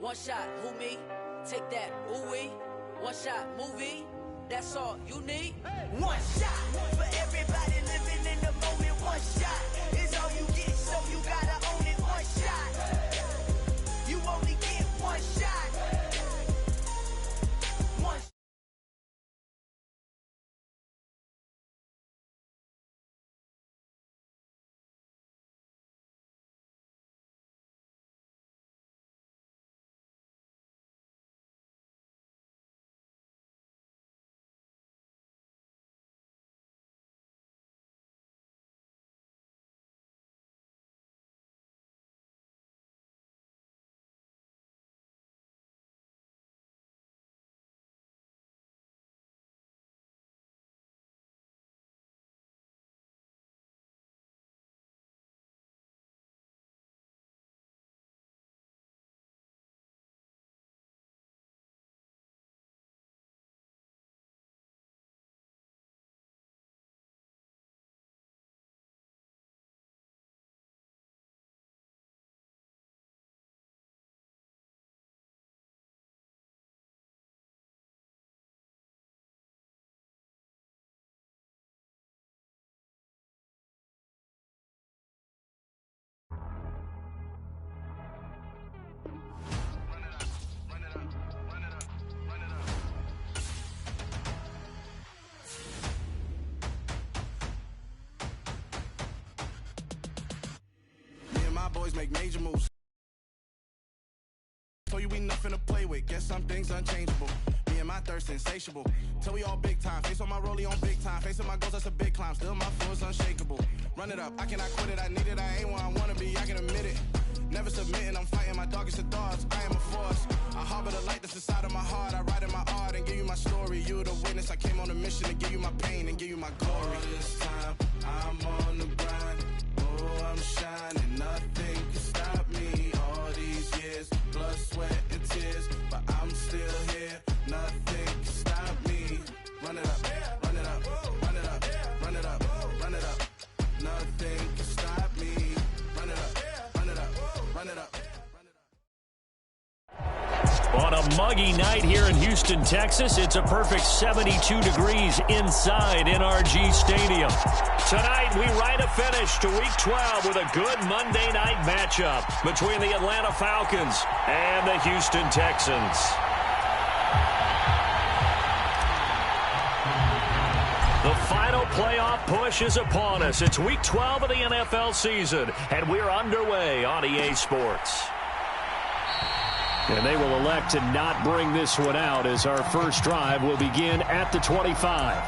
One shot, who me? Take that, ooh-wee. One shot, movie. That's all you need. One shot for everybody living in the moment. One shot is all you get, so you gotta own it. One shot. You only get one shot. One shot. Boys make major moves. Told you we nothing to play with. Guess some things unchangeable. Me and my thirst insatiable. Till we all big time. Face on my rollie on big time. Facing my goals, that's a big climb. Still my flow is unshakable. Run it up, I cannot quit it. I need it, I ain't where I wanna be. I can admit it. Never submitting, I'm fighting my darkest of thoughts. I am a force. I harbor the light that's inside of my heart. I write in my art and give you my story. You the witness. I came on a mission to give you my pain and give you my glory. All this time, I'm on the grind. Oh, I'm shining. Nothing can stop me. All these years, blood, sweat, and tears. But I'm still here. Nothing can stop me. Run it up, run it up, run it up, run it up, run it up. Nothing can stop me. Run it up, run it up, run it up. On a muggy night here in Houston, Texas, it's a perfect 72 degrees inside NRG Stadium. Tonight, we write a finish to Week 12 with a good Monday night matchup between the Atlanta Falcons and the Houston Texans. The final playoff push is upon us. It's Week 12 of the NFL season, and we're underway on EA Sports. And they will elect to not bring this one out as our first drive will begin at the 25.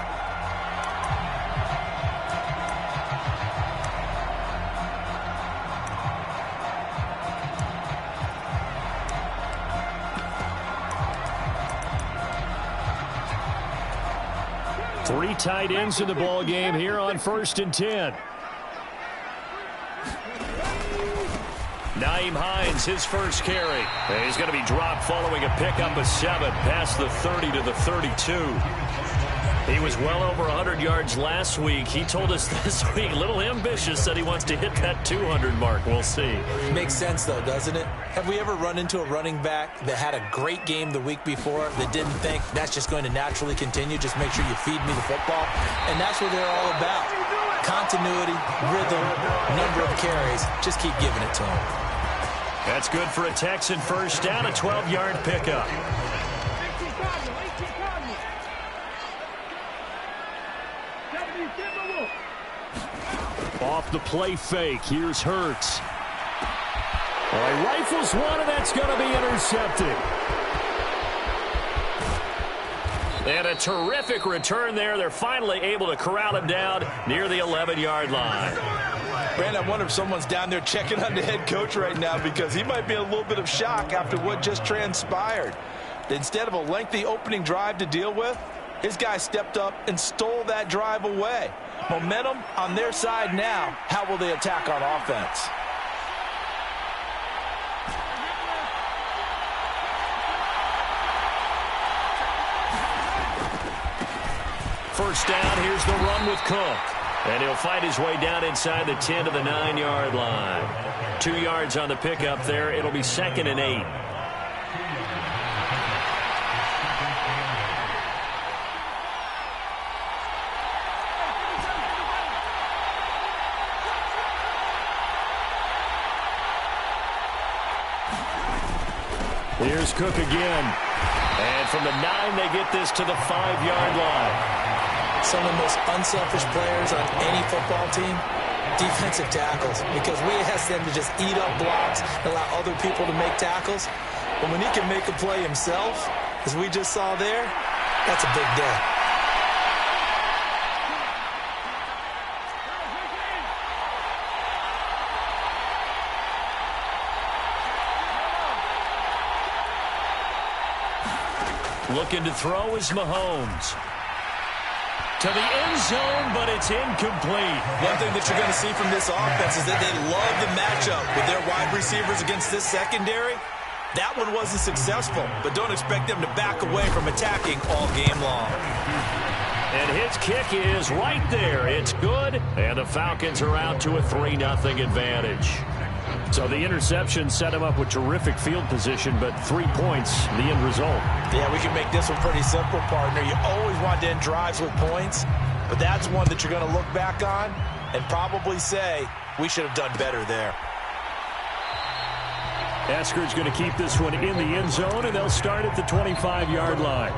Three tight ends in the ball game here on 1st and 10. Nyheim Hines, his first carry. And he's going to be dropped following a pickup of 7 past the 30 to the 32. He was well over 100 yards last week. He told us this week, a little ambitious, that he wants to hit that 200 mark. We'll see. Makes sense, though, doesn't it? Have we ever run into a running back that had a great game the week before that didn't think that's just going to naturally continue? Just make sure you feed me the football. And that's what they're all about. Continuity, rhythm, number of carries. Just keep giving it to him. That's good for a Texan first down, a 12-yard pickup. Off the play fake, here's Hurts. Well, he rifles one, and that's going to be intercepted. And a terrific return there. They're finally able to corral him down near the 11-yard line. Brandon, I wonder if someone's down there checking on the head coach right now because he might be in a little bit of shock after what just transpired. Instead of a lengthy opening drive to deal with, his guy stepped up and stole that drive away. Momentum on their side now. How will they attack on offense? First down, here's the run with Cook. And he'll fight his way down inside the 10 to the 9-yard line. 2 yards on the pickup there. It'll be 2nd and 8. Here's Cook again. And from the 9, they get this to the 5-yard line. Some of the most unselfish players on any football team, defensive tackles, because we ask them to just eat up blocks and allow other people to make tackles. But when he can make a play himself, as we just saw there, that's a big day. Looking to throw is Mahomes. To the end zone, but it's incomplete. One thing that you're going to see from this offense is that they love the matchup with their wide receivers against this secondary. That one wasn't successful, but don't expect them to back away from attacking all game long. And his kick is right there. It's good, and the Falcons are out to a 3-0 advantage. So the interception set him up with terrific field position, but 3 points, the end result. Yeah, we can make this one pretty simple, partner. You always want to end drives with points, but that's one that you're going to look back on and probably say, we should have done better there. Esker's going to keep this one in the end zone, and they'll start at the 25-yard line.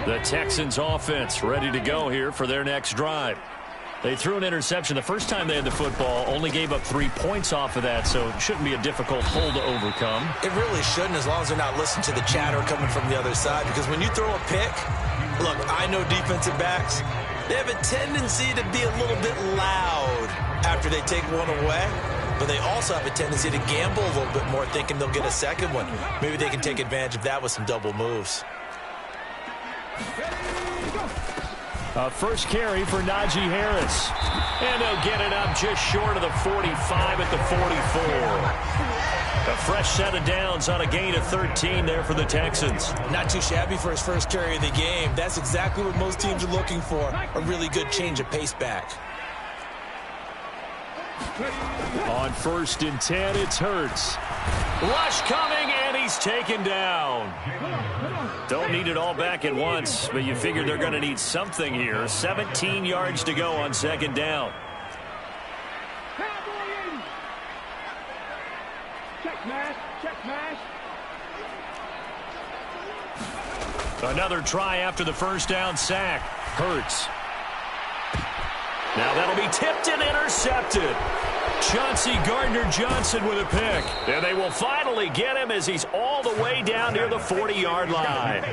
The Texans offense ready to go here for their next drive. They threw an interception the first time they had the football, only gave up 3 points off of that, so it shouldn't be a difficult hole to overcome. It really shouldn't, as long as they're not listening to the chatter coming from the other side, because when you throw a pick, look, I know defensive backs, they have a tendency to be a little bit loud after they take one away, but they also have a tendency to gamble a little bit more, thinking they'll get a second one. Maybe they can take advantage of that with some double moves. A first carry for Najee Harris. And they'll get it up just short of the 45 at the 44. A fresh set of downs on a gain of 13 there for the Texans. Not too shabby for his first carry of the game. That's exactly what most teams are looking for. A really good change of pace back. On 1st and 10, it's Hurts. Rush coming, and he's taken down. Don't need it all back at once, but you figure they're going to need something here. 17 yards to go on 2nd down. Another try after the first down sack. Hurts. Now that'll be tipped and intercepted. Chauncey Gardner-Johnson with a pick. And they will finally get him as he's all the way down near the 40-yard line.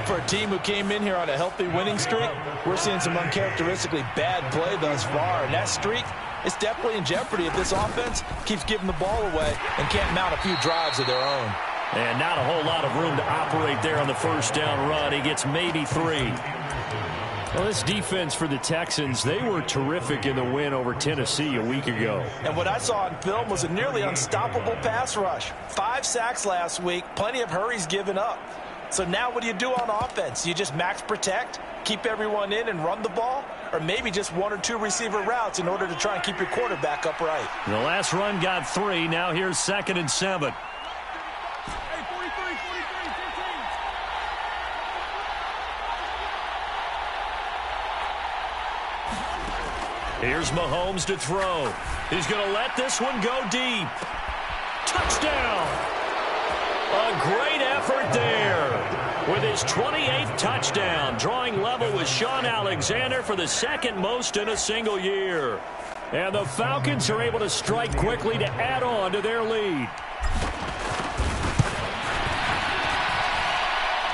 For a team who came in here on a healthy winning streak, we're seeing some uncharacteristically bad play thus far. And that streak is definitely in jeopardy if this offense keeps giving the ball away and can't mount a few drives of their own. And not a whole lot of room to operate there on the first down run. He gets maybe 3. Well, this defense for the Texans, they were terrific in the win over Tennessee a week ago. And what I saw on film was a nearly unstoppable pass rush. 5 sacks last week, plenty of hurries given up. So now what do you do on offense? You just max protect, keep everyone in and run the ball? Or maybe just 1 or 2 receiver routes in order to try and keep your quarterback upright? The last run got 3. Now here's 2nd and 7. Here's Mahomes to throw. He's going to let this one go deep. Touchdown! A great effort there with his 28th touchdown, drawing level with Sean Alexander for the 2nd most in a single year. And the Falcons are able to strike quickly to add on to their lead.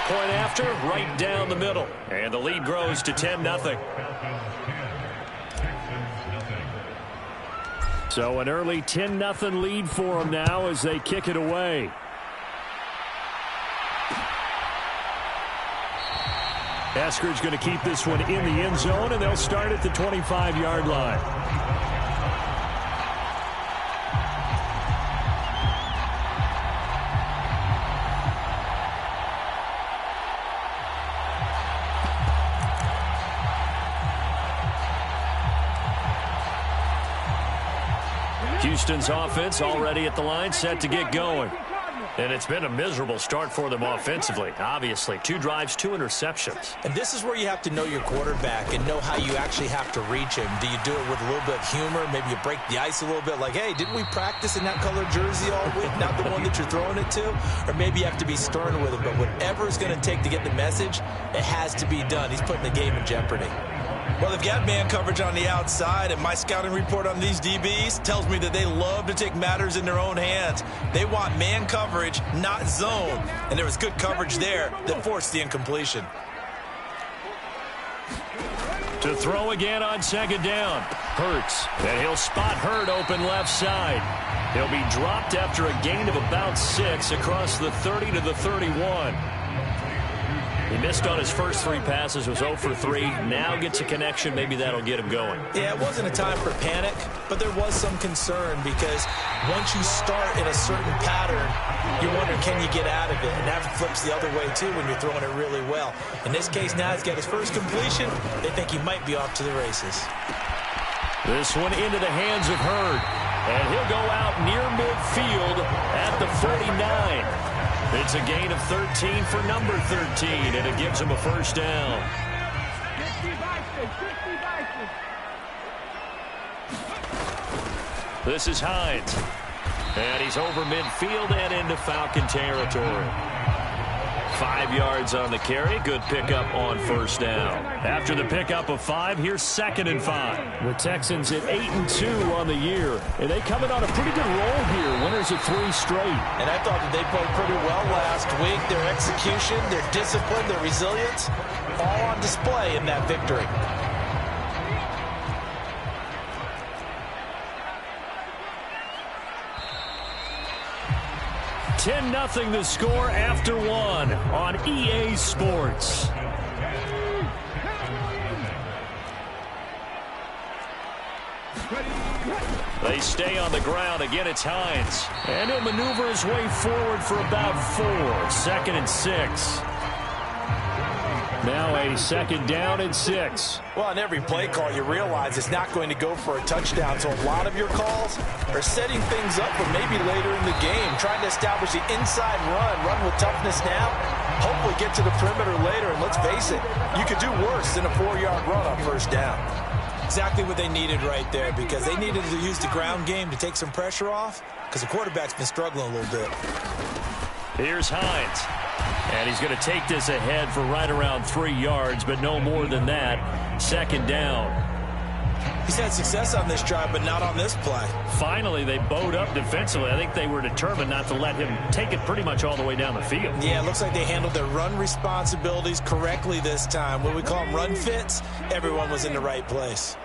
Point after, right down the middle. And the lead grows to 10-0. So an early 10-0 lead for them now as they kick it away. Esker's going to keep this one in the end zone, and they'll start at the 25-yard line. Houston's offense already at the line, set to get going. And it's been a miserable start for them offensively, obviously. 2 drives, 2 interceptions. And this is where you have to know your quarterback and know how you actually have to reach him. Do you do it with a little bit of humor? Maybe you break the ice a little bit like, hey, didn't we practice in that colored jersey all week, not the one that you're throwing it to? Or maybe you have to be stern with him. But whatever it's going to take to get the message, it has to be done. He's putting the game in jeopardy. Well, they've got man coverage on the outside, and my scouting report on these DBs tells me that they love to take matters in their own hands. They want man coverage, not zone. And there was good coverage there that forced the incompletion. To throw again on second down. Hurts, and he'll spot Hurd open left side. He'll be dropped after a gain of about 6 across the 30 to the 31. He missed on his first 3 passes, was 0 for 3. Now gets a connection. Maybe that'll get him going. Yeah, it wasn't a time for panic, but there was some concern because once you start in a certain pattern, you wonder, can you get out of it? And that flips the other way, too, when you're throwing it really well. In this case, now he's got his first completion. They think he might be off to the races. This one into the hands of Hurd. And he'll go out near midfield at the 49. It's a gain of 13 for number 13, and it gives him a first down. This is Hines. And he's over midfield and into Falcon territory. 5 yards on the carry. Good pickup on first down. After the pickup of 5, here's 2nd and 5. The Texans at 8-2 on the year. And they come in on a pretty good roll here. Winners of 3 straight. And I thought that they played pretty well last week. Their execution, their discipline, their resilience, all on display in that victory. 10-0 the score after 1 on EA Sports. They stay on the ground. Again, it's Hines. And he'll maneuver his way forward for about 4. 2nd and 6. Now a 2nd down and 6. Well, on every play call, you realize it's not going to go for a touchdown. So a lot of your calls are setting things up for maybe later in the game, trying to establish the inside run with toughness now, hopefully get to the perimeter later. And let's face it, you could do worse than a 4-yard run on first down. Exactly what they needed right there, because they needed to use the ground game to take some pressure off, because the quarterback's been struggling a little bit. Here's Hines. And he's going to take this ahead for right around 3 yards, but no more than that. 2nd down. He's had success on this drive, but not on this play. Finally, they bowed up defensively. I think they were determined not to let him take it pretty much all the way down the field. Yeah, it looks like they handled their run responsibilities correctly this time. What we call them run fits, everyone was in the right place.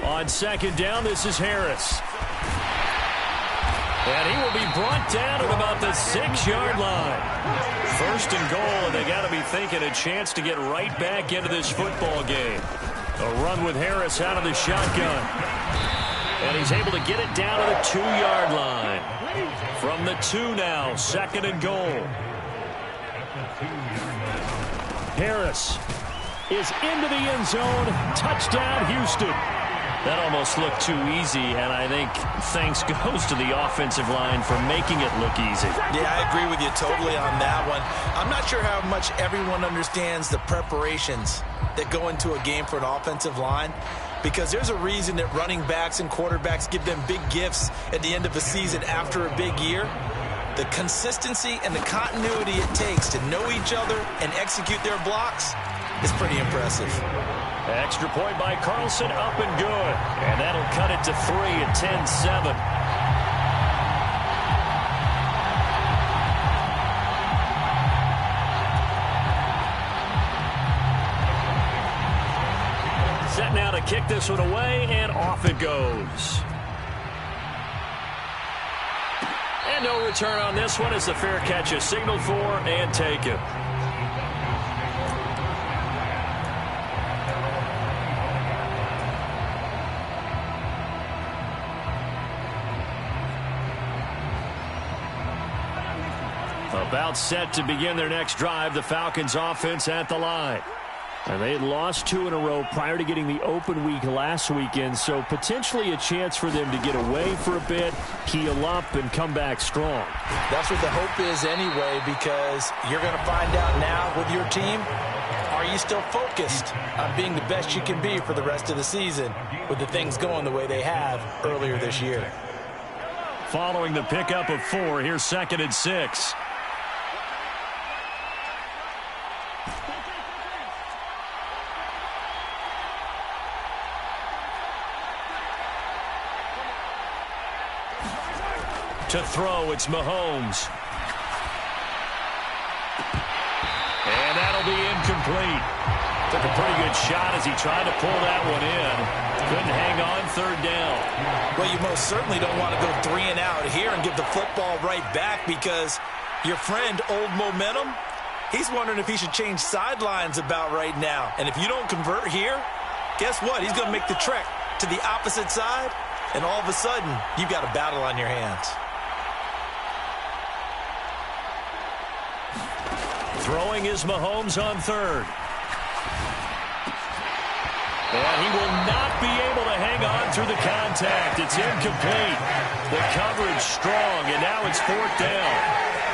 On 2nd down, this is Harris. And he will be brought down at about the 6-yard line. 1st and goal, and they got to be thinking a chance to get right back into this football game. A run with Harris out of the shotgun. And he's able to get it down to the 2-yard line. From the 2 now, 2nd and goal. Harris is into the end zone. Touchdown, Houston. That almost looked too easy, and I think thanks goes to the offensive line for making it look easy. Yeah, I agree with you totally on that one. I'm not sure how much everyone understands the preparations that go into a game for an offensive line, because there's a reason that running backs and quarterbacks give them big gifts at the end of a season after a big year. The consistency and the continuity it takes to know each other and execute their blocks is pretty impressive. Extra point by Carlson, up and good. And that'll cut it to 3 at 10-7. Set now to kick this one away, and off it goes. And no return on this one as the fair catch is signaled for and taken. About set to begin their next drive, the Falcons offense at the line. And they had lost 2 in a row prior to getting the open week last weekend, so potentially a chance for them to get away for a bit, heal up, and come back strong. That's what the hope is anyway, because you're going to find out now with your team, are you still focused on being the best you can be for the rest of the season with the things going the way they have earlier this year? Following the pickup of 4, here's 2nd and 6. To throw, it's Mahomes. And that'll be incomplete. Took a pretty good shot as he tried to pull that one in. Couldn't hang on 3rd down. Well, you most certainly don't want to go 3 and out here and give the football right back, because your friend, Old Momentum, he's wondering if he should change sidelines about right now. And if you don't convert here, guess what? He's going to make the trek to the opposite side, and all of a sudden, you've got a battle on your hands. Throwing is Mahomes on 3rd. And he will not be able to hang on through the contact. It's incomplete. The coverage strong, and now it's 4th down.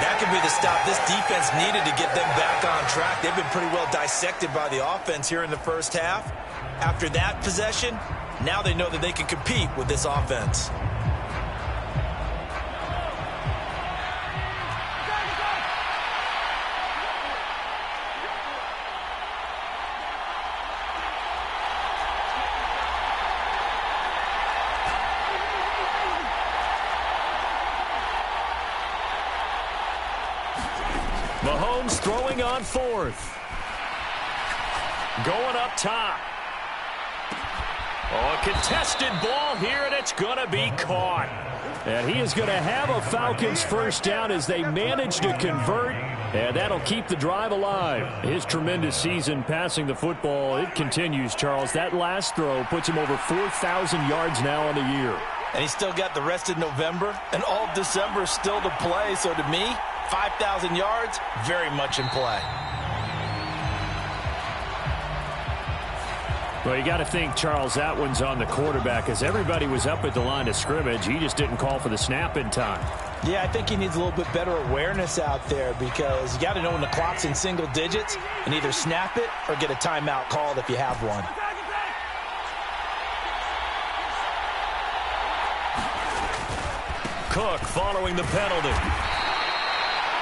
That could be the stop this defense needed to get them back on track. They've been pretty well dissected by the offense here in the first half. After that possession, now they know that they can compete with this offense. Mahomes throwing on 4th. Going up top. Oh, a contested ball here, and it's going to be caught. And he is going to have a Falcons 1st down as they manage to convert, and that'll keep the drive alive. His tremendous season passing the football, it continues, Charles. That last throw puts him over 4,000 yards now on the year. And he's still got the rest of November and all of December still to play. So to me, 5,000 yards, very much in play. Well, you got to think, Charles, that one's on the quarterback, as everybody was up at the line of scrimmage. He just didn't call for the snap in time. Yeah, I think he needs a little bit better awareness out there, because you got to know when the clock's in single digits and either snap it or get a timeout called if you have one. Cook following the penalty.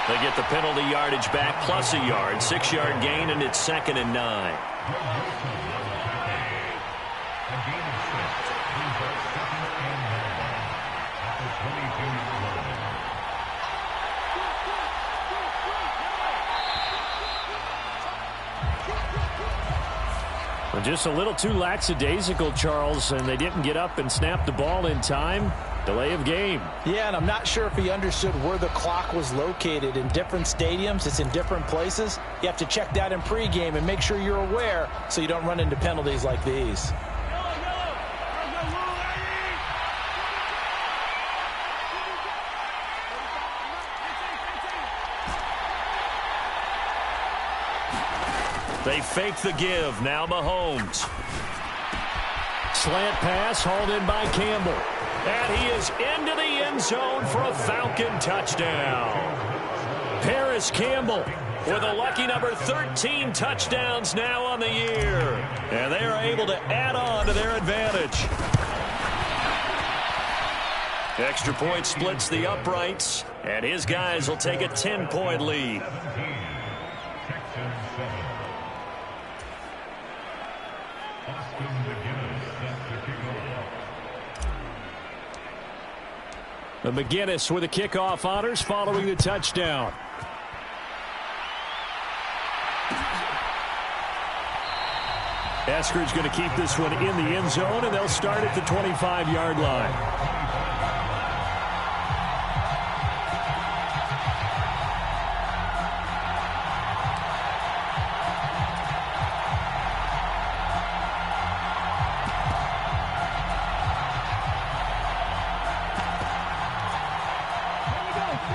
They get the penalty yardage back plus a yard. 6-yard gain, and it's 2nd and 9. Well, just a little too lackadaisical, Charles, and they didn't get up and snap the ball in time. Delay of game. Yeah, and I'm not sure if he understood where the clock was located. In different stadiums, it's in different places. You have to check that in pregame and make sure you're aware so you don't run into penalties like these. They fake the give. Now Mahomes. Slant pass hauled in by Campbell. And he is into the end zone for a Falcon touchdown. Paris Campbell with a lucky number 13 touchdowns now on the year. And they are able to add on to their advantage. Extra point splits the uprights, and his guys will take a 10-point lead. McGinnis with the kickoff honors following the touchdown. Eskridge going to keep this one in the end zone, and they'll start at the 25-yard line.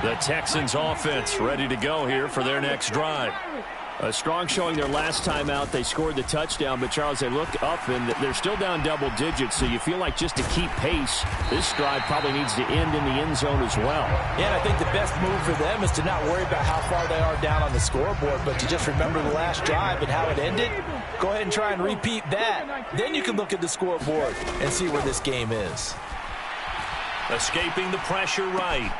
The Texans offense ready to go here for their next drive. A strong showing their last time out. They scored the touchdown, but, Charles, they look up, and they're still down double digits, so you feel like just to keep pace, this drive probably needs to end in the end zone as well. Yeah, and I think the best move for them is to not worry about how far they are down on the scoreboard, but to just remember the last drive and how it ended. Go ahead and try and repeat that. Then you can look at the scoreboard and see where this game is. Escaping the pressure right.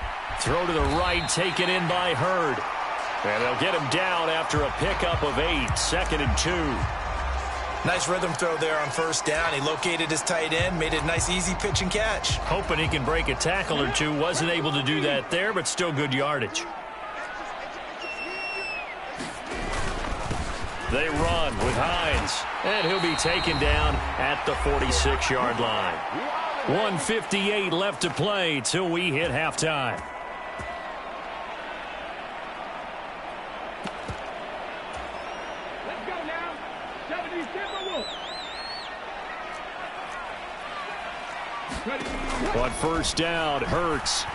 Throw to the right, taken in by Hurd. And they'll get him down after a pickup of 8, 2nd and 2. Nice rhythm throw there on first down. He located his tight end, made it a nice easy pitch and catch. Hoping he can break a tackle or two. Wasn't able to do that there, but still good yardage. They run with Hines, and he'll be taken down at the 46-yard line. 1:58 left to play till we hit halftime. On first down, Hurts.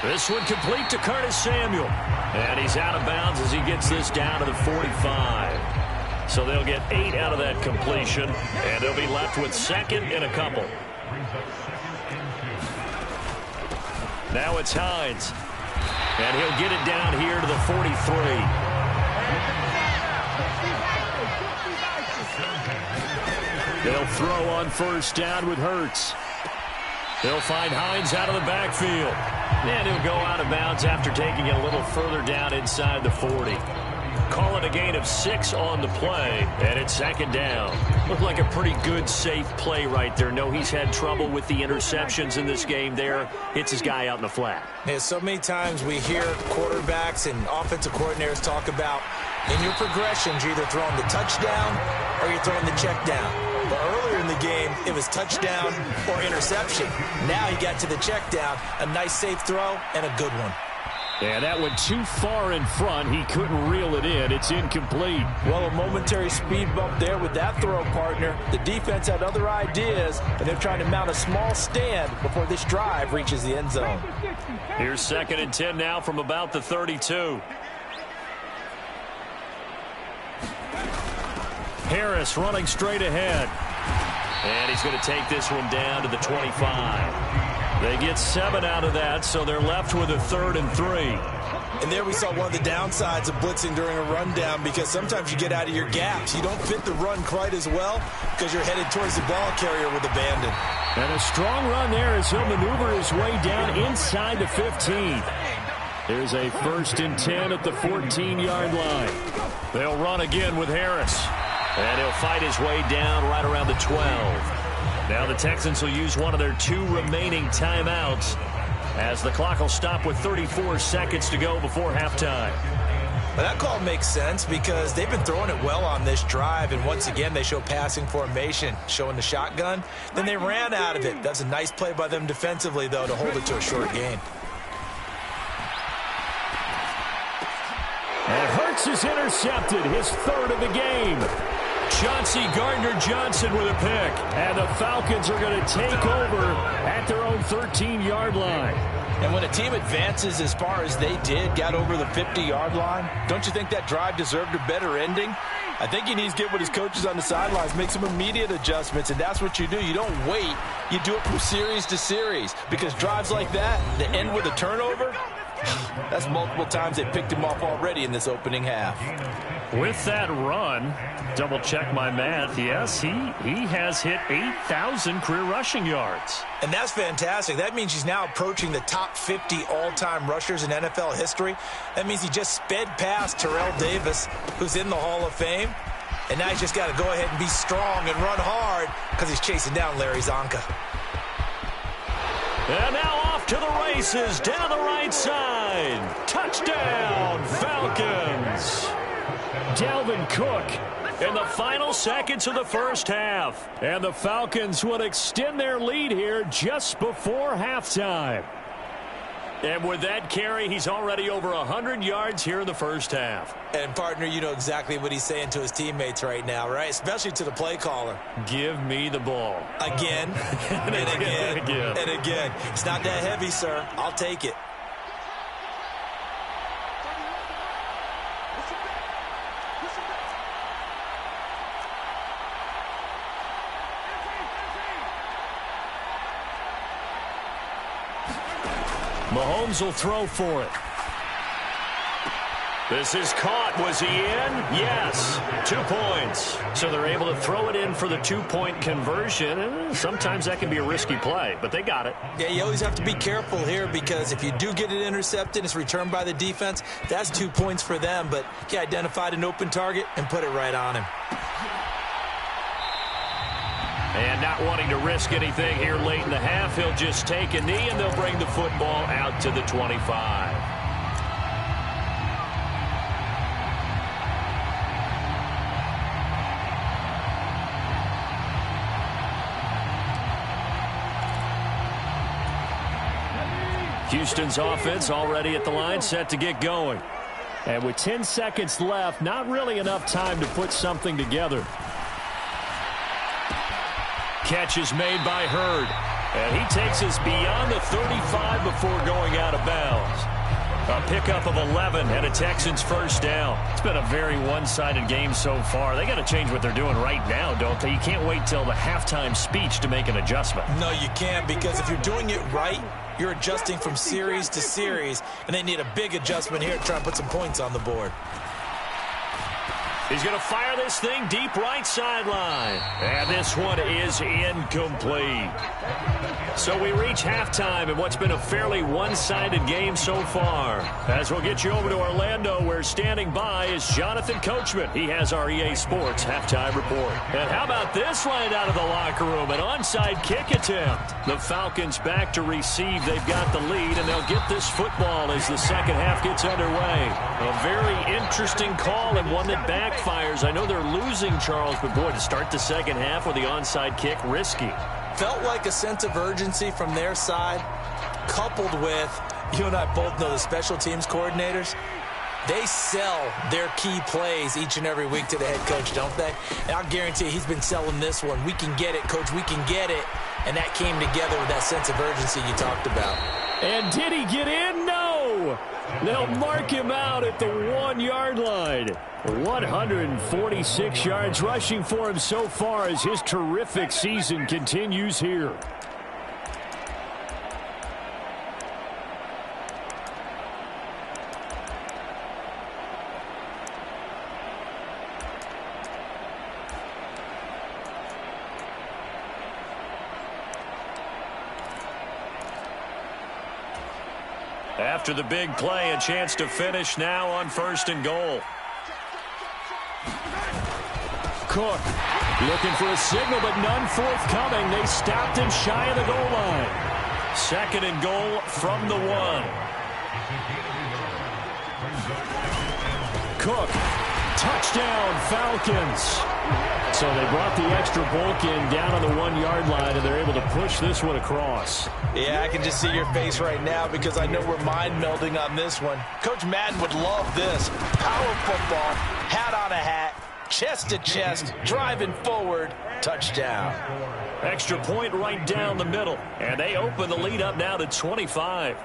This one complete to Curtis Samuel. And he's out of bounds as he gets this down to the 45. So they'll get 8 out of that completion, and they'll be left with 2nd and a couple. Now it's Hines. And he'll get it down here to the 43. They'll throw on first down with Hurts. They'll find Hines out of the backfield. And he'll go out of bounds after taking it a little further down inside the 40. Call it a gain of 6 on the play, and it's 2nd down. Looked like a pretty good, safe play right there. No, he's had trouble with the interceptions in this game there. Hits his guy out in the flat. Yeah, so many times we hear quarterbacks and offensive coordinators talk about in your progressions, you're either throwing the touchdown or you're throwing the check down. But earlier in the game, it was touchdown or interception. Now he got to the check down, a nice safe throw, and a good one. Yeah, that went too far in front. He couldn't reel it in. It's incomplete. Well, a momentary speed bump there with that throw, partner. The defense had other ideas, and they're trying to mount a small stand before this drive reaches the end zone. Here's 2nd and 10 now from about the 32. Harris running straight ahead. And he's going to take this one down to the 25. They get 7 out of that, so they're left with a 3rd and 3. And there we saw one of the downsides of blitzing during a rundown, because sometimes you get out of your gaps. You don't fit the run quite as well because you're headed towards the ball carrier with abandon. And a strong run there as he'll maneuver his way down inside the 15. There's a 1st and 10 at the 14-yard line. They'll run again with Harris. And he'll fight his way down right around the 12. Now the Texans will use one of their 2 remaining timeouts as the clock will stop with 34 seconds to go before halftime. Well, that call makes sense because they've been throwing it well on this drive, and once again they show passing formation, showing the shotgun. Then they ran out of it. That's a nice play by them defensively, though, to hold it to a short gain. And Hurts is intercepted, his 3rd of the game. Chauncey Gardner-Johnson with a pick. And the Falcons are going to take over at their own 13-yard line. And when a team advances as far as they did, got over the 50-yard line, don't you think that drive deserved a better ending? I think he needs to get with his coaches on the sidelines, make some immediate adjustments, and that's what you do. You don't wait. You do it from series to series, because drives like that end with a turnover, that's multiple times they picked him off already in this opening half. With that run, double check my math, yes, he has hit 8,000 career rushing yards. And that's fantastic. That means he's now approaching the top 50 all-time rushers in NFL history. That means he just sped past Terrell Davis, who's in the Hall of Fame. And now he's just got to go ahead and be strong and run hard because he's chasing down Larry Zonka. And now off to the races down the right side. Touchdown, Falcons. Dalvin Cook in the final seconds of the first half. And the Falcons would extend their lead here just before halftime. And with that carry, he's already over 100 yards here in the first half. And, partner, you know exactly what he's saying to his teammates right now, right? Especially to the play caller. Give me the ball. Again, and again, and again. It's not that heavy, sir. I'll take it. Mahomes will throw for it. This is caught. Was he in? Yes. 2 points. So they're able to throw it in for the 2-point conversion. Sometimes that can be a risky play, but they got it. Yeah, you always have to be careful here because if you do get it intercepted, it's returned by the defense. That's 2 points for them, but he identified an open target and put it right on him. And not wanting to risk anything here late in the half, he'll just take a knee, and they'll bring the football out to the 25. Houston's offense already at the line, set to get going. And with 10 seconds left, not really enough time to put something together. Catch is made by Hurd. And he takes us beyond the 35 before going out of bounds. A pickup of 11 and a Texans first down. It's been a very one-sided game so far. They got to change what they're doing right now, don't they? You can't wait till the halftime speech to make an adjustment. No, you can't, because if you're doing it right, you're adjusting from series to series, and they need a big adjustment here to try and put some points on the board. He's going to fire this thing deep right sideline. And this one is incomplete. So we reach halftime in what's been a fairly one-sided game so far. As we'll get you over to Orlando, where standing by is Jonathan Coachman. He has our EA Sports halftime report. And how about this line out of the locker room? An onside kick attempt. The Falcons back to receive. They've got the lead, and they'll get this football as the second half gets underway. A very interesting call, and one that backfires. I know they're losing, Charles, but boy, to start the second half with the onside kick, risky. Felt like a sense of urgency from their side, coupled with, you and I both know the special teams coordinators, they sell their key plays each and every week to the head coach, don't they? And I'll guarantee you he's been selling this one. We can get it, coach, we can get it. And that came together with that sense of urgency you talked about. And did he get in? No! They'll mark him out at the 1-yard line. 146 yards rushing for him so far as his terrific season continues here. After the big play, a chance to finish now on 1st and goal. Cook looking for a signal, but none forthcoming. They stopped him shy of the goal line. 2nd and goal from the 1. Cook, touchdown Falcons. So they brought the extra bulk in down on the 1-yard line, and they're able to push this one across. Yeah, I can just see your face right now because I know we're mind melding on this one. Coach Madden would love this. Power football, hat on a hat, chest to chest, driving forward, touchdown. Extra point right down the middle, and they open the lead up now to 25.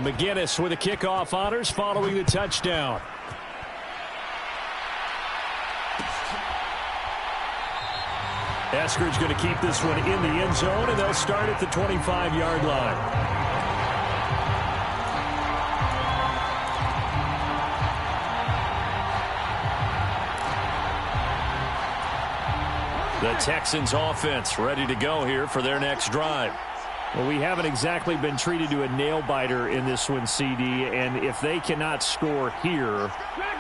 McGinnis with the kickoff honors following the touchdown. Eskridge going to keep this one in the end zone, and they'll start at the 25-yard line. The Texans offense ready to go here for their next drive. Well, we haven't exactly been treated to a nail-biter in this one, CD, and if they cannot score here,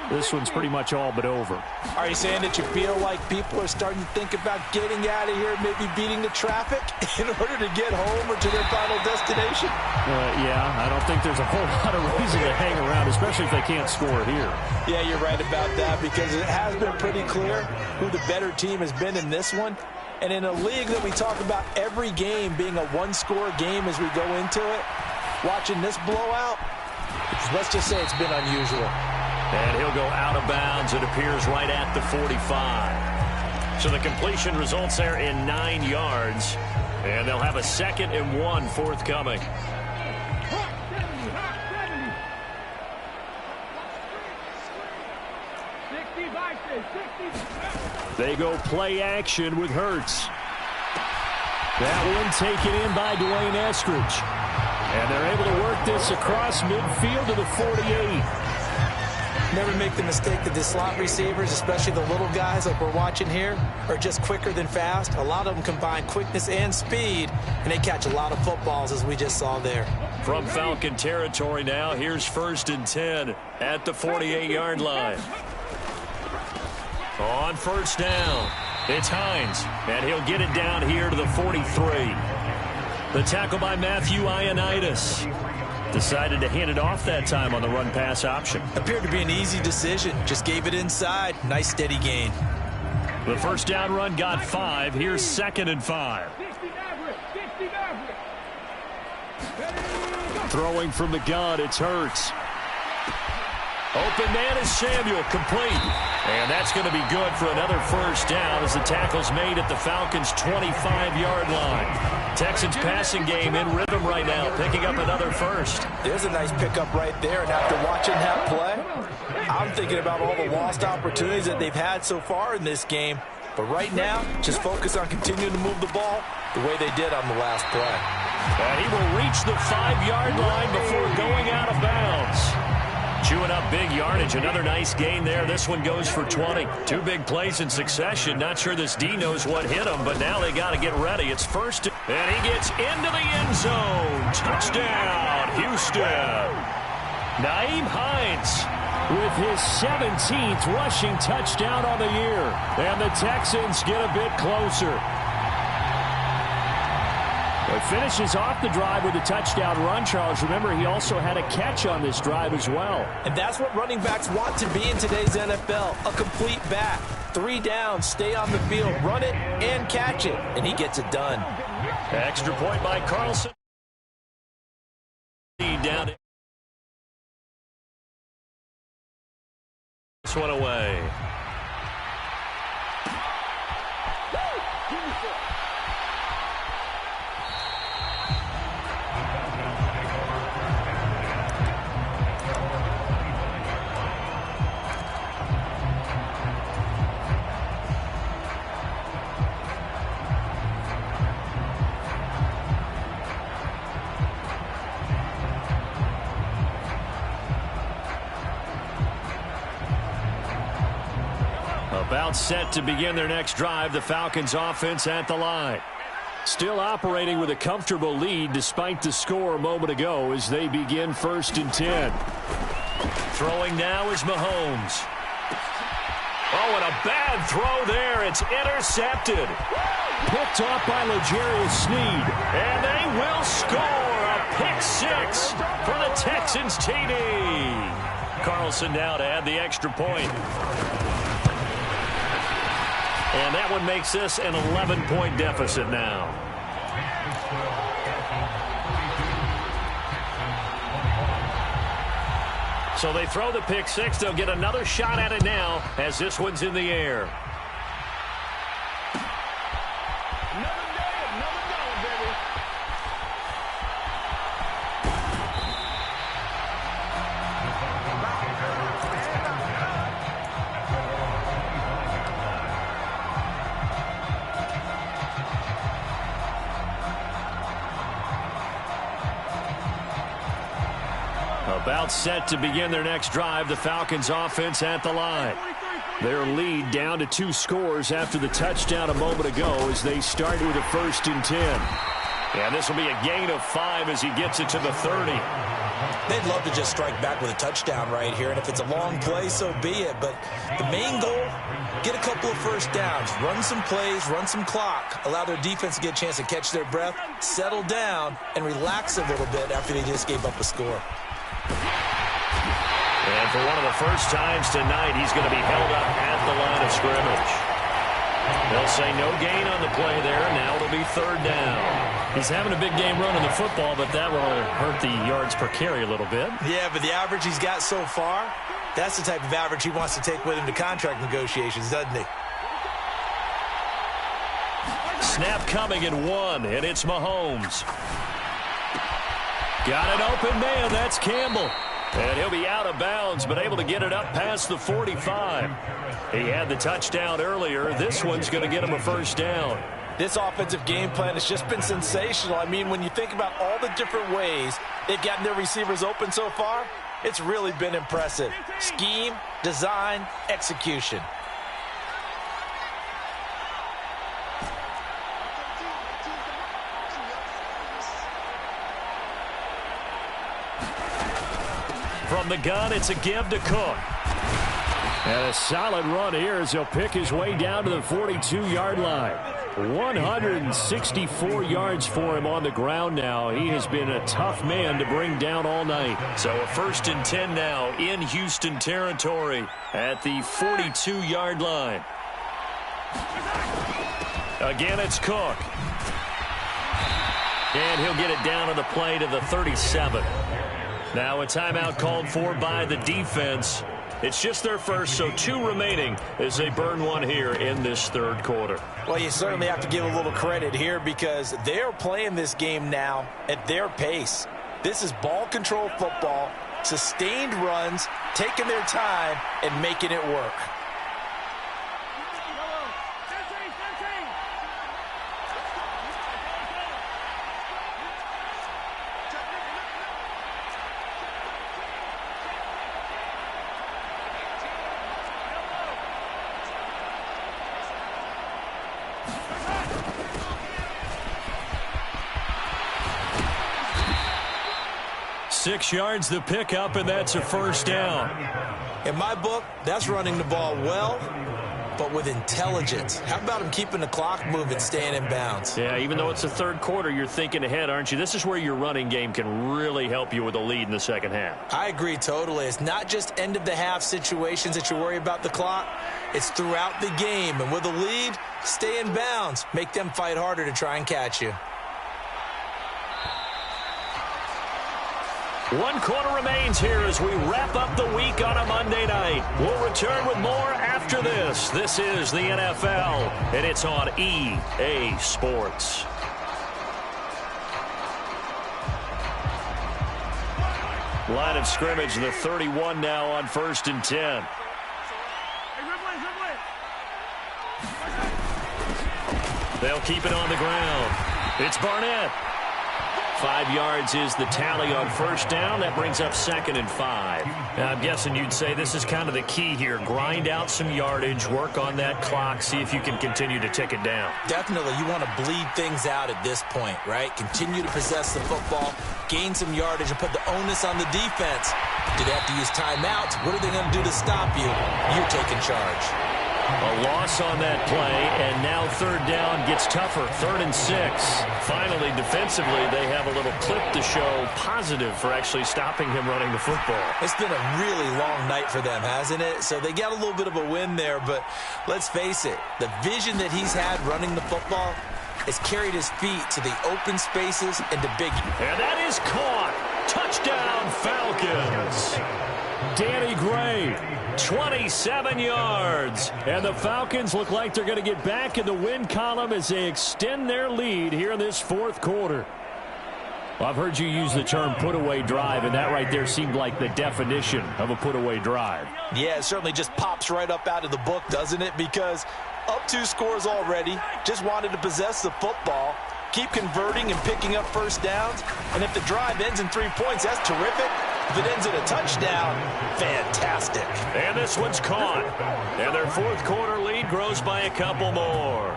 this one's pretty much all but over. Are you saying that you feel like people are starting to think about getting out of here, maybe beating the traffic in order to get home or to their final destination? Yeah, I don't think there's a whole lot of reason to hang around, especially if they can't score here. Yeah, you're right about that, because it has been pretty clear who the better team has been in this one. And in a league that we talk about every game being a one-score game as we go into it, watching this blowout, let's just say it's been unusual. And he'll go out of bounds, it appears, right at the 45. So the completion results there in 9 yards. And they'll have a 2nd and 1 forthcoming. They go play action with Hurts. That one taken in by Dwayne Eskridge. And they're able to work this across midfield to the 48. Never make the mistake that the slot receivers, especially the little guys like we're watching here, are just quicker than fast. A lot of them combine quickness and speed, and they catch a lot of footballs, as we just saw there. From Falcon territory now, here's 1st and 10 at the 48-yard line. On 1st down, it's Hines, and he'll get it down here to the 43. The tackle by Matthew Ioannidis. Decided to hand it off that time on the run-pass option. Appeared to be an easy decision. Just gave it inside. Nice steady gain. The 1st down run got 5. Here's 2nd and 5. Throwing from the gun, it's Hurts. Open man is Samuel, complete. And that's going to be good for another 1st down as the tackle's made at the Falcons' 25-yard line. Texans passing game in rhythm right now, picking up another 1st. There's a nice pickup right there, and after watching that play, I'm thinking about all the lost opportunities that they've had so far in this game. But right now, just focus on continuing to move the ball the way they did on the last play. And he will reach the 5-yard line before going out of bounds. Chewing up big yardage. Another nice gain there. This one goes for 20. 2 big plays in succession. Not sure this D knows what hit him, but now they got to get ready. It's 1st, and he gets into the end zone. Touchdown, Houston. Nyheim Hines with his 17th rushing touchdown on the year. And the Texans get a bit closer. It finishes off the drive with a touchdown run, Charles. Remember, he also had a catch on this drive as well. And that's what running backs want to be in today's NFL, a complete back. 3 downs, stay on the field, run it, and catch it. And he gets it done. Extra point by Carlson. Down to this one away. About set to begin their next drive, the Falcons offense at the line. Still operating with a comfortable lead despite the score a moment ago as they begin 1st and 10. Throwing now is Mahomes. Oh, and a bad throw there. It's intercepted. Picked off by L'Jarius Sneed. And they will score a pick 6 for the Texans TD. Carlson now to add the extra point. And that one makes this an 11-point deficit now. So they throw the pick 6. They'll get another shot at it now as this one's in the air. About set to begin their next drive, the Falcons offense at the line. Their lead down to 2 scores after the touchdown a moment ago as they start with a 1st and 10. And this will be a gain of 5 as he gets it to the 30. They'd love to just strike back with a touchdown right here, and if it's a long play, so be it. But the main goal, get a couple of 1st downs, run some plays, run some clock, allow their defense to get a chance to catch their breath, settle down, and relax a little bit after they just gave up a score. And for one of the first times tonight, he's going to be held up at the line of scrimmage. They'll say no gain on the play there. Now it'll be 3rd down. He's having a big game running the football, but that will hurt the yards per carry a little bit. Yeah, but the average he's got so far, that's the type of average he wants to take with him to contract negotiations, doesn't he? Snap coming in 1, and it's Mahomes. Got an open man. That's Campbell. And he'll be out of bounds, but able to get it up past the 45. He had the touchdown earlier. This one's going to get him a first down. This offensive game plan has just been sensational. I mean, when you think about all the different ways they've gotten their receivers open so far, it's really been impressive. Scheme, design, execution. From the gun, it's a give to Cook. And a solid run here as he'll pick his way down to the 42-yard line. 164 yards for him on the ground now. He has been a tough man to bring down all night. So a 1st and 10 now in Houston territory at the 42-yard line. Again, it's Cook. And he'll get it down on the play to the 37. Now a timeout called for by the defense. It's just their first, so 2 remaining as they burn one here in this 3rd quarter. Well, you certainly have to give a little credit here because they're playing this game now at their pace. This is ball control football, sustained runs, taking their time, and making it work. Six yards the pickup, and that's a first down. In my book, that's running the ball well, but with intelligence. How about him keeping the clock moving, staying in bounds? Yeah, even though it's the 3rd quarter, you're thinking ahead, aren't you? This is where your running game can really help you with a lead in the 2nd half. I agree totally. It's not just end-of-the-half situations that you worry about the clock. It's throughout the game. And with a lead, stay in bounds. Make them fight harder to try and catch you. 1 quarter remains here as we wrap up the week on a Monday night. We'll return with more after this. This is the NFL, and it's on EA Sports. Line of scrimmage, the 31 now on 1st and 10. They'll keep it on the ground. It's Barnett. 5 yards is the tally on first down. That brings up 2nd and 5. Now, I'm guessing you'd say this is kind of the key here. Grind out some yardage, work on that clock, see if you can continue to tick it down. Definitely. You want to bleed things out at this point, right? Continue to possess the football, gain some yardage, and put the onus on the defense. Do they have to use timeouts? What are they going to do to stop you? You're taking charge. A loss on that play, and now 3rd down gets tougher. 3rd and 6. Finally, defensively, they have a little clip to show positive for actually stopping him running the football. It's been a really long night for them, hasn't it? So they got a little bit of a win there, but let's face it, the vision that he's had running the football has carried his feet to the open spaces and the big. And that is caught. Touchdown, Falcons. Danny Gray, 27 yards. And the Falcons look like they're going to get back in the win column as they extend their lead here in this 4th quarter. Well, I've heard you use the term put-away drive, and that right there seemed like the definition of a put-away drive. Yeah, it certainly just pops right up out of the book, doesn't it? Because up 2 scores already, just wanted to possess the football, keep converting and picking up first downs. And if the drive ends in 3 points, that's terrific. If it ends in a touchdown, fantastic. And this one's caught. And their 4th quarter lead grows by a couple more.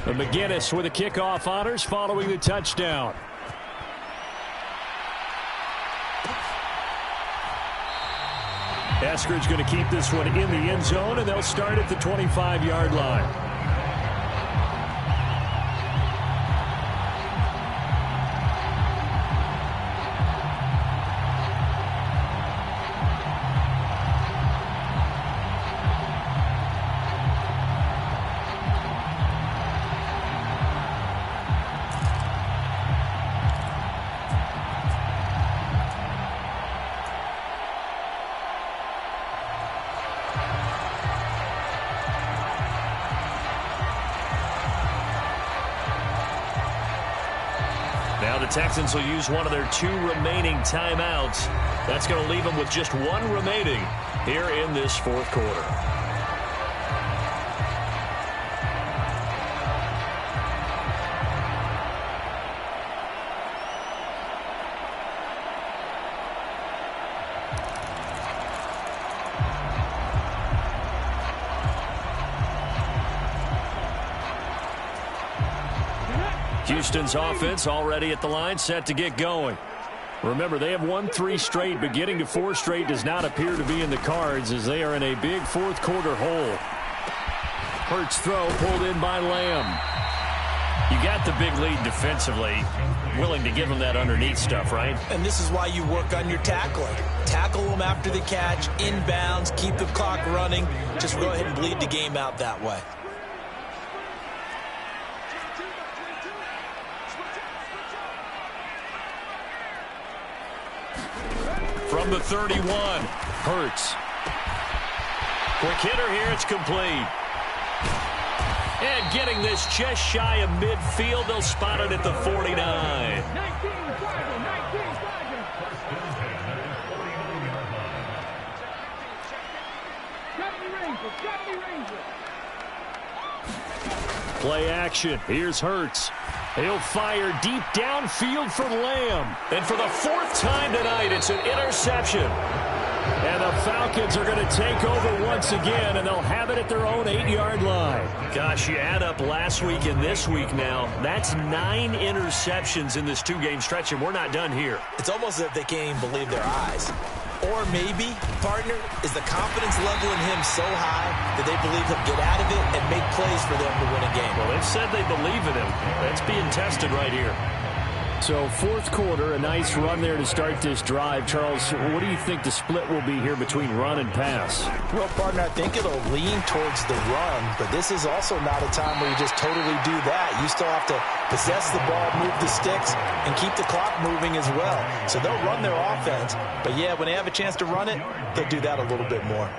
And McGinnis with the kickoff honors following the touchdown. Eskridge going to keep this one in the end zone, and they'll start at the 25-yard line. Now the Texans will use one of their 2 remaining timeouts. That's going to leave them with just 1 remaining here in this fourth quarter. Houston's offense already at the line, set to get going. Remember, they have won 3 straight, but getting to 4 straight does not appear to be in the cards as they are in a big fourth quarter hole. Hurts throw pulled in by Lamb. You got the big lead defensively, willing to give them that underneath stuff, right? And this is why you work on your tackling. Tackle them after the catch, inbounds, keep the clock running. Just go ahead and bleed the game out that way. From the 31, Hurts. Quick hitter here, it's complete. And getting this just shy of midfield, they'll spot it at the 49. Play action. Here's Hurts. He'll fire deep downfield for Lamb. And for the 4th time tonight, it's an interception. And the Falcons are going to take over once again, and they'll have it at their own 8-yard line. Gosh, you add up last week and this week now, that's 9 interceptions in this 2-game stretch, and we're not done here. It's almost as if they can't even believe their eyes. Or maybe, partner, is the confidence level in him so high that they believe he'll get out of it and make plays for them to win a game. Well, they've said they believe in him. That's being tested right here. So, fourth quarter, a nice run there to start this drive. Charles, what do you think the split will be here between run and pass? Well, partner, I think it'll lean towards the run, but this is also not a time where you just totally do that. You still have to possess the ball, move the sticks, and keep the clock moving as well. So they'll run their offense, but yeah, when they have a chance to run it, they'll do that a little bit more.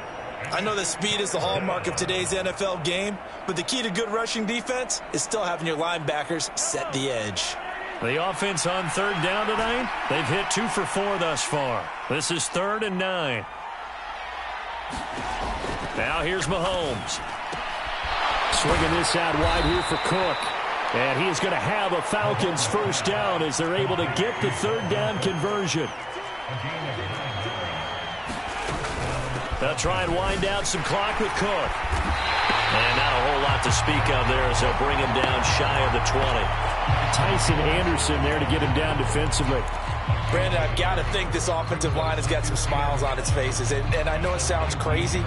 I know that speed is the hallmark of today's NFL game, but the key to good rushing defense is still having your linebackers set the edge. The offense on 3rd down tonight, they've hit 2 for 4 thus far. This is 3rd and 9. Now here's Mahomes. Swinging this out wide here for Cook. And he is going to have a Falcons first down as they're able to get the 3rd down conversion. They'll try and wind down some clock with Cook. And not a whole lot to speak of there as they'll bring him down shy of the 20. Tyson Anderson there to get him down defensively. Brandon, I've got to think this offensive line has got some smiles on its faces. And I know it sounds crazy,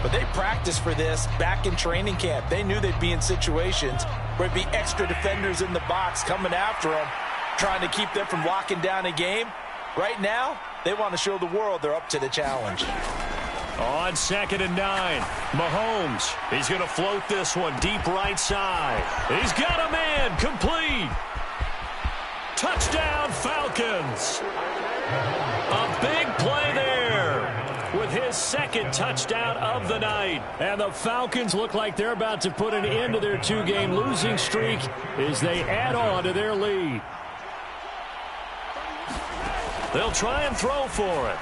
but they practiced for this back in training camp. They knew they'd be in situations where it'd be extra defenders in the box coming after them, trying to keep them from locking down a game. Right now, they want to show the world they're up to the challenge. On 2nd and 9, Mahomes. He's going to float this one deep right side. He's got a man, complete. Touchdown, Falcons. A big play there with his 2nd touchdown of the night. And the Falcons look like they're about to put an end to their 2-game losing streak as they add on to their lead. They'll try and throw for it.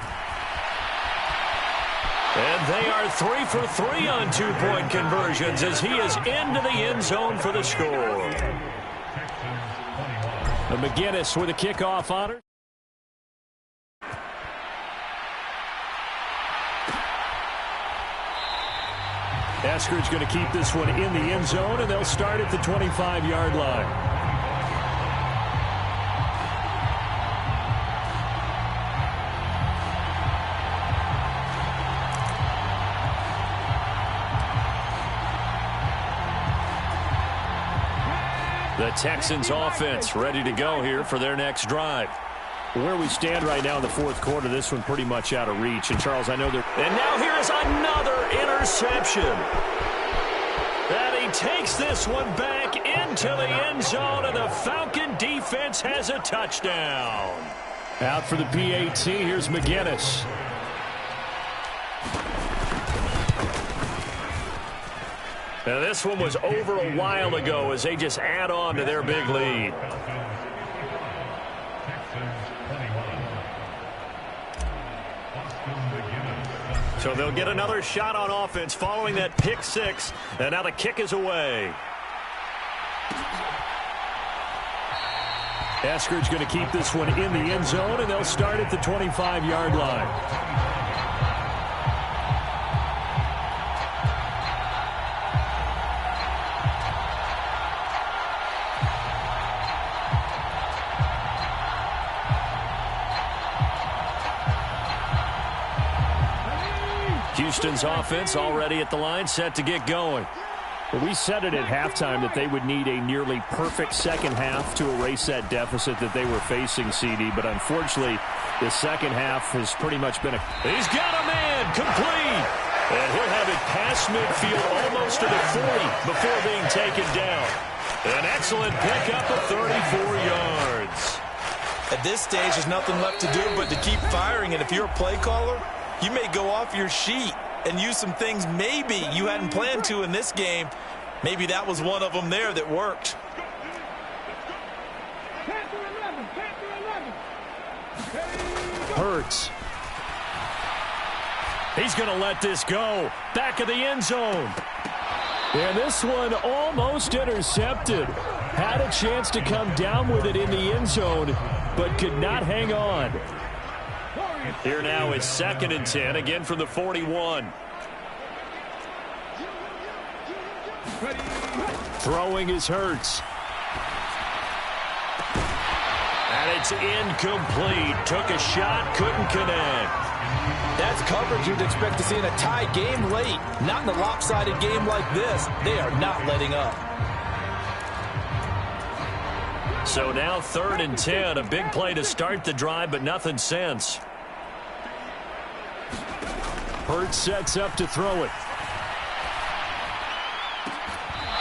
And they are 3 for 3 on 2-point conversions as he is into the end zone for the score. And McGinnis with a kickoff honor. Eskridge going to keep this one in the end zone, and they'll start at the 25-yard line. The Texans offense ready to go here for their next drive. Where we stand right now in the fourth quarter, this one pretty much out of reach. And, Charles, I know they're... And now here is another interception. And he takes this one back into the end zone, and the Falcon defense has a touchdown. Out for the PAT, here's McGinnis. Now, this one was over a while ago as they just add on to their big lead. So they'll get another shot on offense following that pick six, and now the kick is away. Eskridge going to keep this one in the end zone, and they'll start at the 25-yard line. Houston's offense already at the line, set to get going. Well, we said it at halftime that they would need a nearly perfect second half to erase that deficit that they were facing, CD. But unfortunately, the second half has pretty much been a... He's got a man, complete. And he'll have it past midfield almost to the 40 before being taken down. An excellent pickup of 34 yards. At this stage, there's nothing left to do but to keep firing. And if you're a play caller, you may go off your sheet and use some things maybe you hadn't planned to in this game. Maybe that was one of them there that worked. Hurts. He's going to let this go. Back of the end zone. And this one almost intercepted. Had a chance to come down with it in the end zone, but could not hang on. Here now is 2nd and 10, again from the 41. Throwing is Hurts. And it's incomplete. Took a shot, couldn't connect. That's coverage you'd expect to see in a tie game late. Not in a lopsided game like this. They are not letting up. So now 3rd and 10. A big play to start the drive, but nothing since. Hurts sets up to throw it.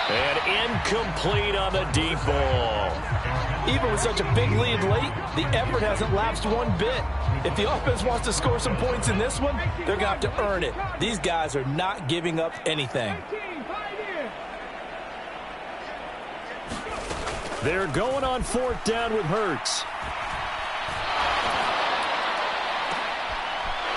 And incomplete on the deep ball. Even with such a big lead late, the effort hasn't lapsed one bit. If the offense wants to score some points in this one, they're going to have to earn it. These guys are not giving up anything. They're going on 4th down with Hurts.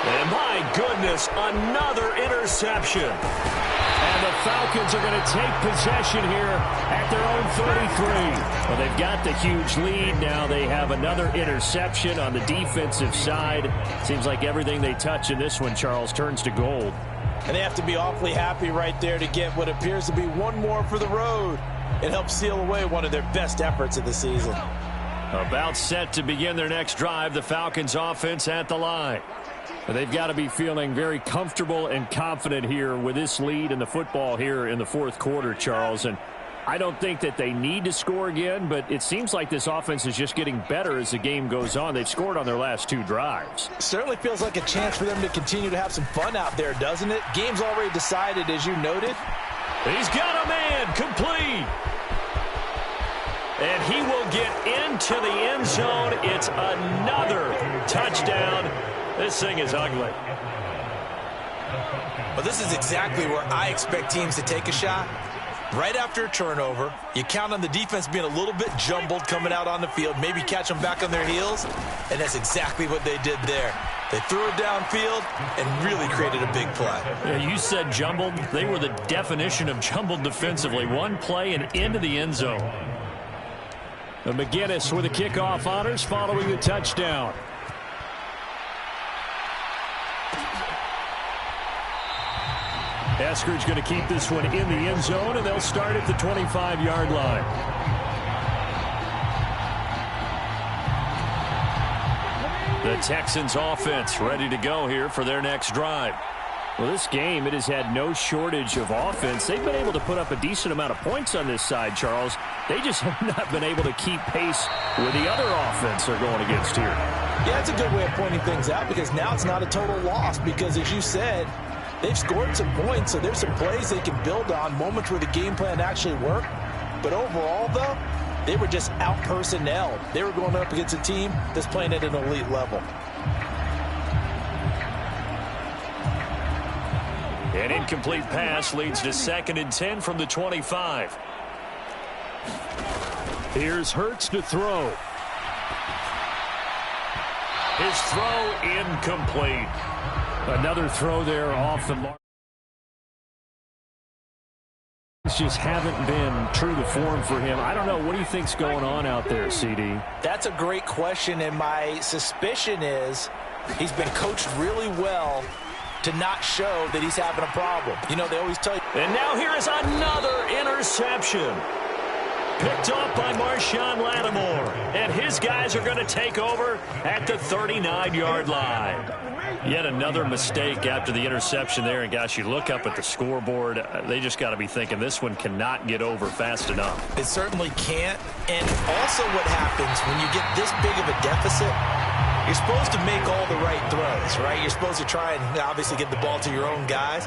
And my goodness, another interception. And the Falcons are going to take possession here at their own 33. Well, they've got the huge lead. Now they have another interception on the defensive side. Seems like everything they touch in this one, Charles, turns to gold. And they have to be awfully happy right there to get what appears to be one more for the road. It helps seal away one of their best efforts of the season. About set to begin their next drive, the Falcons offense at the line. They've got to be feeling very comfortable and confident here with this lead in the football here in the 4th quarter, Charles. And I don't think that they need to score again, but it seems like this offense is just getting better as the game goes on. They've scored on their last 2 drives. Certainly feels like a chance for them to continue to have some fun out there, doesn't it? Game's already decided, as you noted. He's got a man, complete. And he will get into the end zone. It's another touchdown. This thing is ugly. Well, this is exactly where I expect teams to take a shot. Right after a turnover, you count on the defense being a little bit jumbled coming out on the field, maybe catch them back on their heels, and that's exactly what they did there. They threw it downfield and really created a big play. Yeah, you said jumbled. They were the definition of jumbled defensively. One play and into the end zone. And McGinnis with the kickoff honors following the touchdown. Eskridge going to keep this one in the end zone, and they'll start at the 25-yard line. The Texans offense ready to go here for their next drive. Well, this game, it has had no shortage of offense. They've been able to put up a decent amount of points on this side, Charles. They just have not been able to keep pace with the other offense they're going against here. Yeah, it's a good way of pointing things out because now it's not a total loss because, as you said, they've scored some points, so there's some plays they can build on, moments where the game plan actually worked. But overall, though, they were just out-personnelled. They were going up against a team that's playing at an elite level. An incomplete pass leads to 2nd and 10 from the 25. Here's Hurts to throw. His throw incomplete. Another throw there off the mark. Just haven't been true to form for him. I don't know. What do you think's going on out there, CD? That's a great question, and my suspicion is he's been coached really well to not show that he's having a problem. You know, they always tell you. And now here is another interception. Picked off by Marshawn Lattimore. And his guys are going to take over at the 39-yard line. Yet another mistake after the interception there. And, gosh, you look up at the scoreboard. They just got to be thinking this one cannot get over fast enough. It certainly can't. And also what happens when you get this big of a deficit, you're supposed to make all the right throws, right? You're supposed to try and obviously get the ball to your own guys.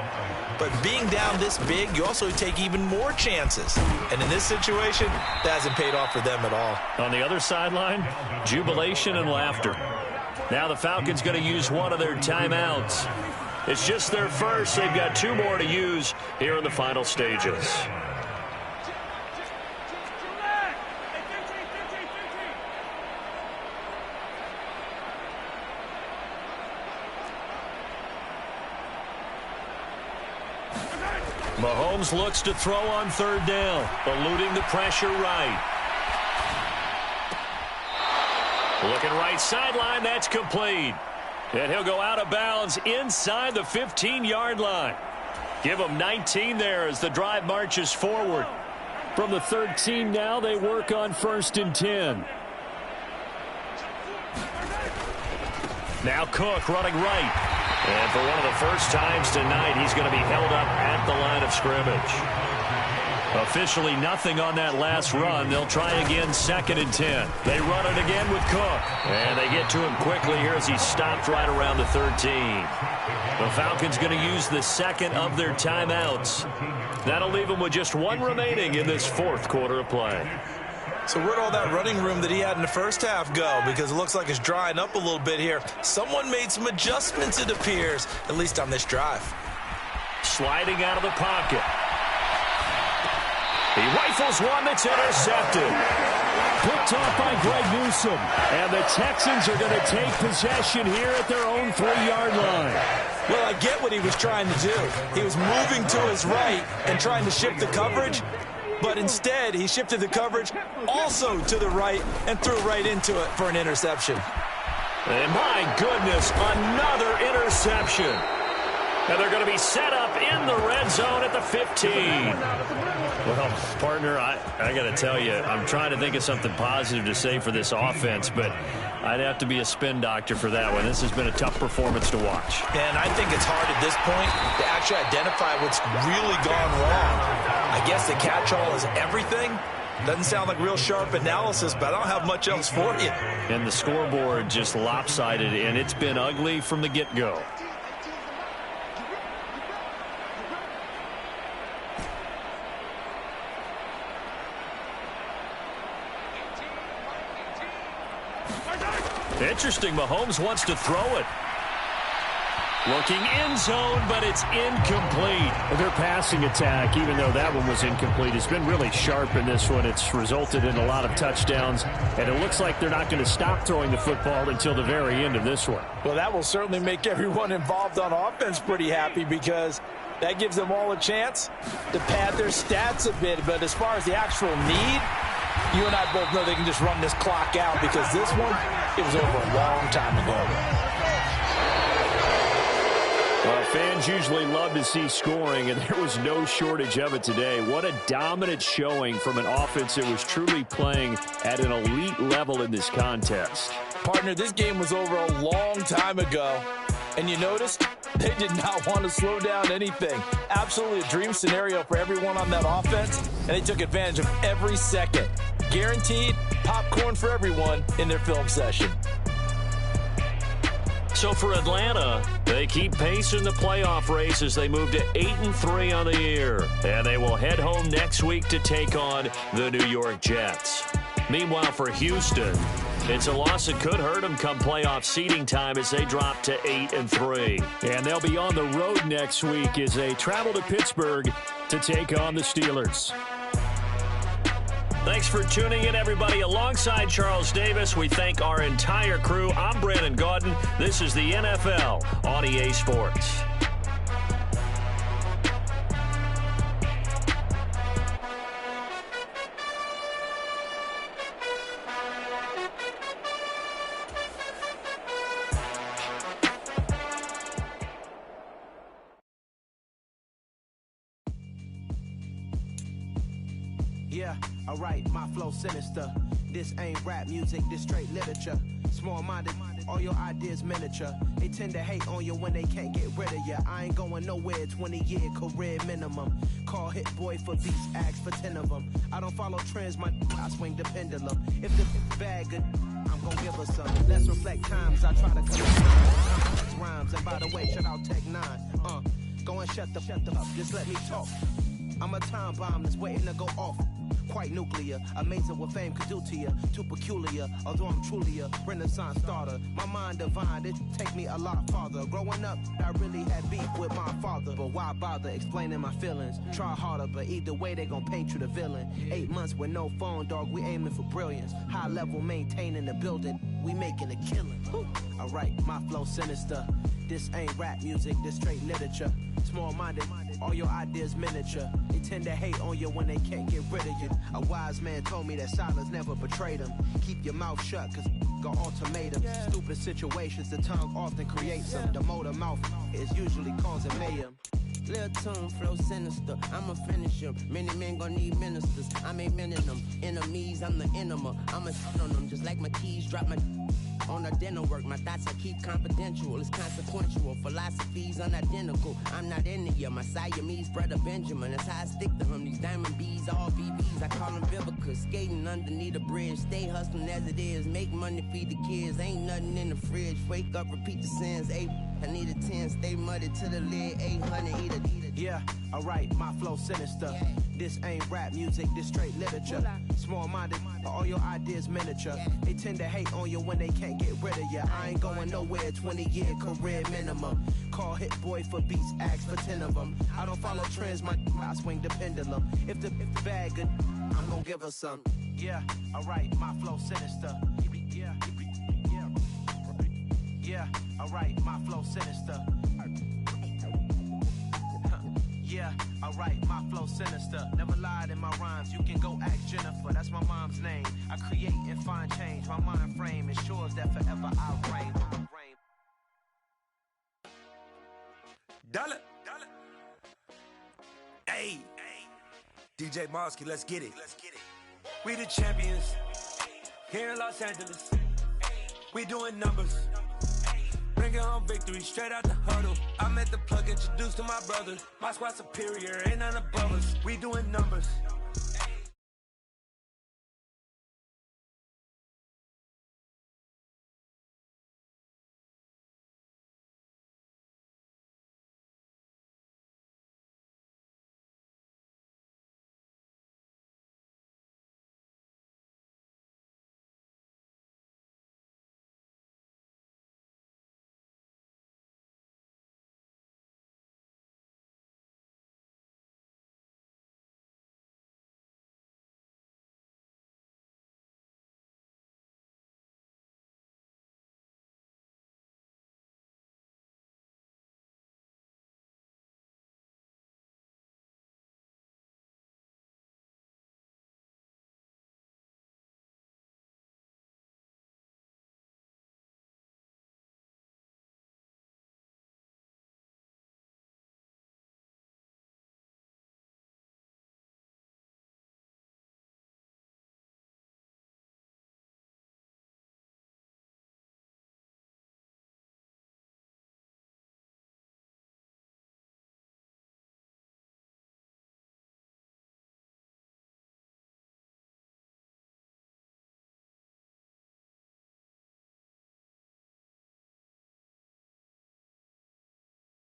But being down this big, you also take even more chances. And in this situation, that hasn't paid off for them at all. On the other sideline, jubilation and laughter. Now the Falcons going to use one of their timeouts. It's just their first. They've got 2 more to use here in the final stages. Mahomes looks to throw on 3rd down, eluding the pressure right. Looking right sideline, that's complete. And he'll go out of bounds inside the 15-yard line. Give him 19 there as the drive marches forward. From the 13 now, they work on 1st and 10. Now Cook running right. And for one of the first times tonight, he's going to be held up at the line of scrimmage. Officially nothing on that last run. They'll try again 2nd and 10. They run it again with Cook. And they get to him quickly here as he stopped right around the 13. The Falcons going to use the 2nd of their timeouts. That'll leave them with just 1 remaining in this 4th quarter of play. So where'd all that running room that he had in the first half go? Because it looks like it's drying up a little bit here. Someone made some adjustments, it appears, at least on this drive. Sliding out of the pocket. He rifles one that's intercepted. Picked off by Greg Newsome. And the Texans are going to take possession here at their own 3-yard line. Well, I get what he was trying to do. He was moving to his right and trying to shift the coverage. But instead, he shifted the coverage also to the right and threw right into it for an interception. And my goodness, another interception. And they're going to be set up in the red zone at the 15. Well, partner, I got to tell you, I'm trying to think of something positive to say for this offense, but I'd have to be a spin doctor for that one. This has been a tough performance to watch. And I think it's hard at this point to actually identify what's really gone wrong. I guess the catch-all is everything. Doesn't sound like real sharp analysis, but I don't have much else for you. And the scoreboard just lopsided, and it's been ugly from the get-go. Interesting, Mahomes wants to throw it. Looking end zone, but it's incomplete. Their passing attack, even though that one was incomplete, has been really sharp in this one. It's resulted in a lot of touchdowns, and it looks like they're not going to stop throwing the football until the very end of this one. Well, that will certainly make everyone involved on offense pretty happy because that gives them all a chance to pad their stats a bit. But as far as the actual need, you and I both know they can just run this clock out because this one, it was over a long time ago. Fans usually love to see scoring, and there was no shortage of it today. What a dominant showing from an offense that was truly playing at an elite level in this contest. Partner, this game was over a long time ago, and you noticed they did not want to slow down anything. Absolutely a dream scenario for everyone on that offense, and they took advantage of every second. Guaranteed popcorn for everyone in their film session. So for Atlanta, they keep pace in the playoff race as they move to 8-3 on the year. And they will head home next week to take on the New York Jets. Meanwhile, for Houston, it's a loss that could hurt them come playoff seeding time as they drop to 8-3. And they'll be on the road next week as they travel to Pittsburgh to take on the Steelers. Thanks for tuning in, everybody. Alongside Charles Davis, we thank our entire crew. I'm Brandon Gaudin. This is the NFL on EA Sports. Yeah, alright, my flow sinister. This ain't rap music, this straight literature. Small-minded, all your ideas miniature. They tend to hate on you when they can't get rid of you. I ain't going nowhere, 20-year career minimum. Call hit boy for beats, ask for 10 of them. I don't follow trends, I swing the pendulum. If the bag good, I'm gonna give her some. Let's reflect times, I try to collect rhymes. And by the way, shout out Tech 9. Go and shut the up, just let me talk. I'm a time bomb that's waiting to go off. Quite nuclear, amazing what fame could do to you. Too peculiar, although I'm truly a Renaissance starter. My mind divine, it take me a lot farther. Growing up, I really had beef with my father. But why bother explaining my feelings? Try harder, but either way they gon' paint you the villain. 8 months with no phone, dog, we aiming for brilliance. High level maintaining the building, we making a killing. Alright, my flow sinister. This ain't rap music, this straight literature. Small-minded, all your ideas miniature. They tend to hate on you when they can't get rid of you. A wise man told me that silence never betrayed him. Keep your mouth shut, cause got ultimatums. Stupid situations, the tongue often creates them. The motor mouth is usually causing mayhem. Lil' tune, flow sinister, I'ma finish him. Many men gon' need ministers, I'm a men in them. Enemies, I'm the enema, I'ma shit on them. Just like my keys, drop my on a dinner work. My thoughts I keep confidential, it's consequential. Philosophies unidentical, I'm not into you. My Siamese brother Benjamin, that's how I stick to him. These diamond bees, all VVs, I call them Vivica. Skating underneath a bridge, stay hustling as it is. Make money, feed the kids, ain't nothing in the fridge. Wake up, repeat the sins, I need a 10, stay muddy to the lid, 800, eat it. Yeah, alright, my flow sinister. This ain't rap music, this straight literature. Small-minded, all your ideas miniature. They tend to hate on you when they can't get rid of you. I ain't going nowhere, 20-year career minimum. Call hit boy for beats, ask for 10 of them. I don't follow trends, I swing the pendulum. If the bag good, I'm gonna give her some. Yeah, alright, my flow sinister. Yeah, alright, my flow sinister. Yeah, alright, my flow sinister. Never lied in my rhymes, you can go ask Jennifer. That's my mom's name. I create and find change. My mind frame ensures that forever I'll reign. Dollar. Hey, DJ Mosky, let's get it. We the champions here in Los Angeles. We doing numbers. Bringing home victory straight out the huddle. I'm at the plug, introduced to my brothers. My squad superior, ain't none above us. We doing numbers.